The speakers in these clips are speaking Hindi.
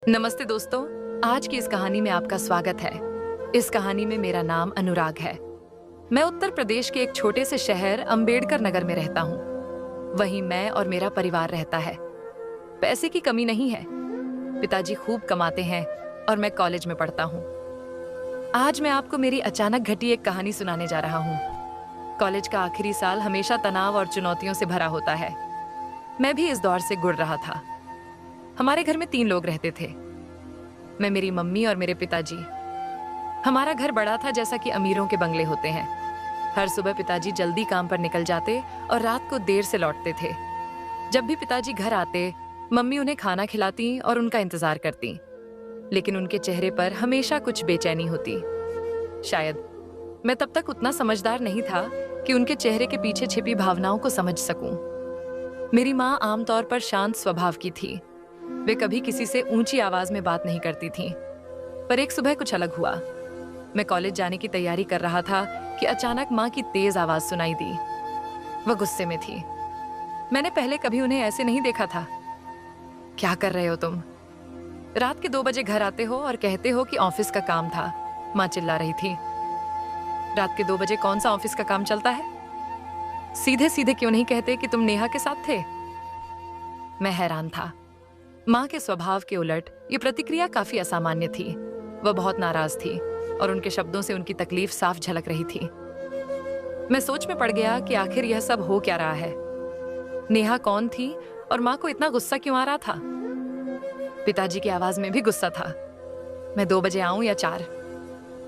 नमस्ते दोस्तों। आज की इस कहानी में आपका स्वागत है। इस कहानी में मेरा नाम अनुराग है। मैं उत्तर प्रदेश के एक छोटे से शहर अंबेडकर नगर में रहता हूँ। वहीं मैं और मेरा परिवार रहता है। पैसे की कमी नहीं है। पिताजी खूब कमाते हैं और मैं कॉलेज में पढ़ता हूँ। आज मैं आपको मेरी अचानक घटी एक कहानी सुनाने जा रहा हूँ। कॉलेज का आखिरी साल हमेशा तनाव और चुनौतियों से भरा होता है। मैं भी इस दौर से गुजर रहा था। हमारे घर में 3 लोग रहते थे, मैं, मेरी मम्मी और मेरे पिताजी। हमारा घर बड़ा था, जैसा कि अमीरों के बंगले होते हैं। हर सुबह पिताजी जल्दी काम पर निकल जाते और रात को देर से लौटते थे। जब भी पिताजी घर आते, मम्मी उन्हें खाना खिलाती और उनका इंतजार करती, लेकिन उनके चेहरे पर हमेशा कुछ बेचैनी होती। शायद मैं तब तक उतना समझदार नहीं था कि उनके चेहरे के पीछे छिपी भावनाओं को समझ सकूं। मेरी माँ आमतौर पर शांत स्वभाव की थी। वे कभी किसी से ऊंची आवाज में बात नहीं करती थीं। पर एक सुबह कुछ अलग हुआ। मैं कॉलेज जाने की तैयारी कर रहा था कि अचानक माँ की तेज आवाज सुनाई दी। वह गुस्से में थी। मैंने पहले कभी उन्हें ऐसे नहीं देखा था। क्या कर रहे हो तुम? रात के 2 बजे घर आते हो और कहते हो कि ऑफिस का काम था, माँ चिल्ला रही थी। रात के 2 बजे कौन सा ऑफिस का काम चलता है? सीधे सीधे क्यों नहीं कहते कि तुम नेहा के साथ थे? मैं हैरान था। माँ के स्वभाव के उलट ये प्रतिक्रिया काफी असामान्य थी। वह बहुत नाराज थी और उनके शब्दों से उनकी तकलीफ साफ झलक रही थी। मैं सोच में पड़ गया कि आखिर यह सब हो क्या रहा है। नेहा कौन थी और माँ को इतना गुस्सा क्यों आ रहा था? पिताजी की आवाज में भी गुस्सा था। मैं 2 बजे आऊं या 4?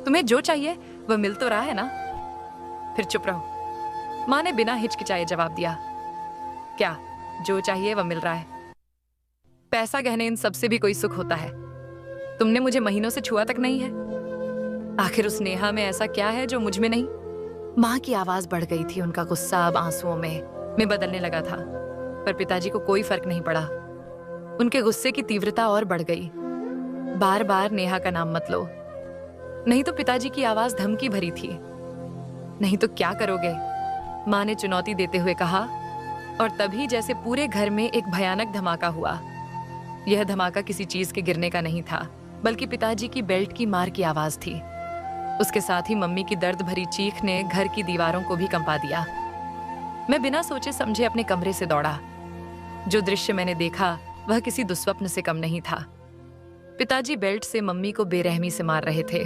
तुम्हें जो चाहिए वह मिल तो रहा है ना? फिर चुप रहो। माँ ने बिना हिचकिचाए जवाब दिया। क्या जो चाहिए वह मिल रहा है? पैसा, गहने, इन सब से भी कोई सुख होता है? तुमने मुझे महीनों से छुआ तक नहीं है। आखिर उस नेहा में ऐसा क्या है जो मुझ में नहीं? माँ की आवाज बढ़ गई थी। उनका गुस्सा अब आंसुओं में बदलने लगा था। पर पिताजी को कोई फर्क नहीं पड़ा। उनके गुस्से की तीव्रता और बढ़ गई। बार बार नेहा का नाम मत लो। नहीं तो पिताजी की आवाज धमकी भरी थी। नहीं तो क्या करोगे? माँ ने चुनौती देते हुए कहा। और तभी जैसे पूरे घर में एक भयानक धमाका हुआ। यह धमाका किसी चीज के गिरने का नहीं था, बल्कि पिताजी की बेल्ट की मार की आवाज थी। उसके साथ ही मम्मी की दर्द भरी चीख ने घर की दीवारों को भी कंपा दिया। मैं बिना सोचे समझे अपने कमरे से दौड़ा। जो दृश्य मैंने देखा वह किसी दुस्वप्न से कम नहीं था। पिताजी बेल्ट से मम्मी को बेरहमी से मार रहे थे।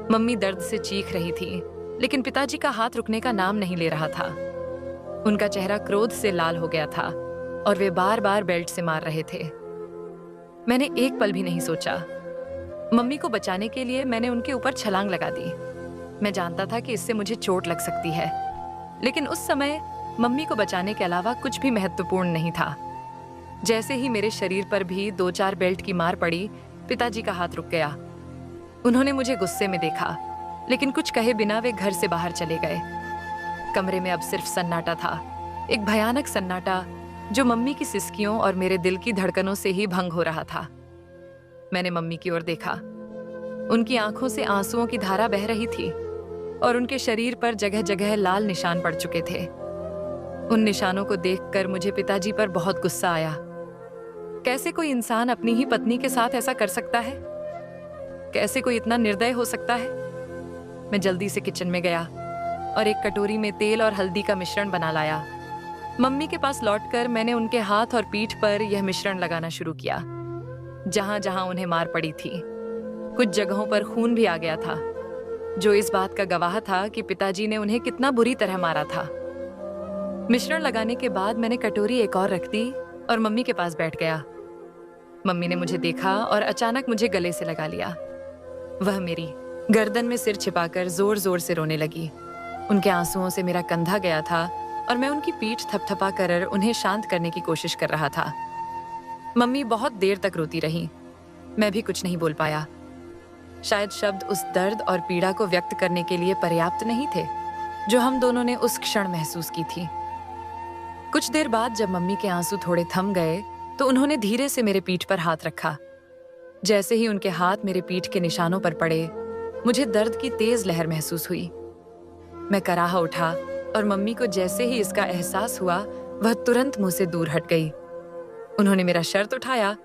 मम्मी दर्द से चीख रही थी, लेकिन पिताजी का हाथ रुकने का नाम नहीं ले रहा था। उनका चेहरा क्रोध से लाल हो गया था और वे बार बार बेल्ट से मार रहे थे। मैंने एक पल भी नहीं सोचा। मम्मी को बचाने के लिए मैंने उनके ऊपर छलांग लगा दी। मैं जानता था कि इससे मुझे चोट लग सकती है, लेकिन उस समय मम्मी को बचाने के अलावा कुछ भी महत्वपूर्ण नहीं था। जैसे ही मेरे शरीर पर भी 2-4 बेल्ट की मार पड़ी, पिताजी का हाथ रुक गया। उन्होंने मुझे गुस्से में देखा, लेकिन कुछ कहे बिना वे घर से बाहर चले गए। कमरे में अब सिर्फ सन्नाटा था, एक भयानक सन्नाटा जो मम्मी की सिसकियों और मेरे दिल की धड़कनों से ही भंग हो रहा था। मैंने मम्मी की ओर देखा। उनकी आंखों से आंसुओं की धारा बह रही थी और उनके शरीर पर जगह जगह लाल निशान पड़ चुके थे। उन निशानों को देखकर मुझे पिताजी पर बहुत गुस्सा आया। कैसे कोई इंसान अपनी ही पत्नी के साथ ऐसा कर सकता है? कैसे कोई इतना निर्दय हो सकता है? मैं जल्दी से किचन में गया और एक कटोरी में तेल और हल्दी का मिश्रण बना लाया। मम्मी के पास लौटकर मैंने उनके हाथ और पीठ पर यह मिश्रण लगाना शुरू किया, जहां जहां उन्हें मार पड़ी थी। कुछ जगहों पर खून भी आ गया था, जो इस बात का गवाह था कि पिताजी ने उन्हें कितना बुरी तरह मारा था। मिश्रण लगाने के बाद मैंने कटोरी एक और रख दी और मम्मी के पास बैठ गया। मम्मी ने मुझे देखा और अचानक मुझे गले से लगा लिया। वह मेरी गर्दन में सिर छिपाकर जोर जोर से रोने लगी। उनके आंसुओं से मेरा कंधा गया था और मैं उनकी पीठ थपथपा कर उन्हें शांत करने की कोशिश कर रहा था। मम्मी बहुत देर तक रोती रही। मैं भी कुछ नहीं बोल पाया। शायद शब्द उस दर्द और पीड़ा को व्यक्त करने के लिए पर्याप्त नहीं थे जो हम दोनों ने उस क्षण महसूस की थी। कुछ देर बाद जब मम्मी के आंसू थोड़े थम गए तो उन्होंने धीरे से मेरे पीठ पर हाथ रखा। जैसे ही उनके हाथ मेरे पीठ के निशानों पर पड़े, मुझे दर्द की तेज लहर महसूस हुई। मैं कराह उठा और मम्मी को जैसे ही इसका एहसास हुआ, वह तुरंत मुंह से दूर हट गई। उन्होंने मेरा शर्ट उठाया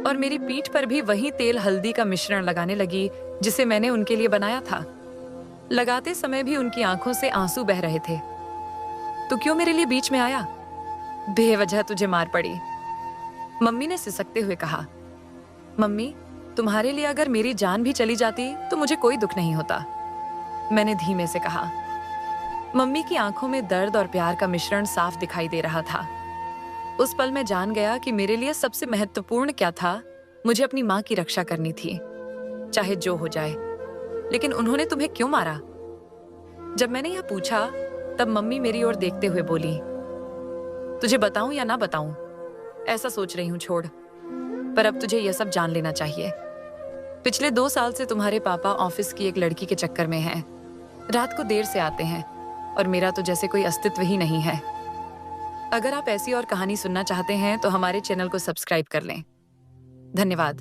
और मेरी पीठ पर भी वही तेल हल्दी का मिश्रण लगाने लगी जिसे मैंने उनके लिए बनाया था। लगाते समय भी उनकी आंखों से आंसू बह रहे थे। तो क्यों मेरे लिए बीच में आया? बेवजह तुझे मार पड़ी, मम्मी ने सिसकते हुए कहा। मम्मी, तुम्हारे लिए अगर मेरी जान भी चली जाती तो मुझे कोई दुख नहीं होता, मैंने धीमे से कहा। मम्मी की आंखों में दर्द और प्यार का मिश्रण साफ दिखाई दे रहा था। उस पल मैं जान गया कि मेरे लिए सबसे महत्वपूर्ण क्या था। मुझे अपनी माँ की रक्षा करनी थी, चाहे जो हो जाए। लेकिन उन्होंने तुम्हें क्यों मारा? जब मैंने यह पूछा तब मम्मी मेरी ओर देखते हुए बोली, तुझे बताऊं या ना बताऊं, ऐसा सोच रही हूं, छोड़। पर अब तुझे यह सब जान लेना चाहिए। पिछले 2 साल से तुम्हारे पापा ऑफिस की एक लड़की के चक्कर में हैं। रात को देर से आते हैं और मेरा तो जैसे कोई अस्तित्व ही नहीं है। अगर आप ऐसी और कहानी सुनना चाहते हैं तो हमारे चैनल को सब्सक्राइब कर लें। धन्यवाद।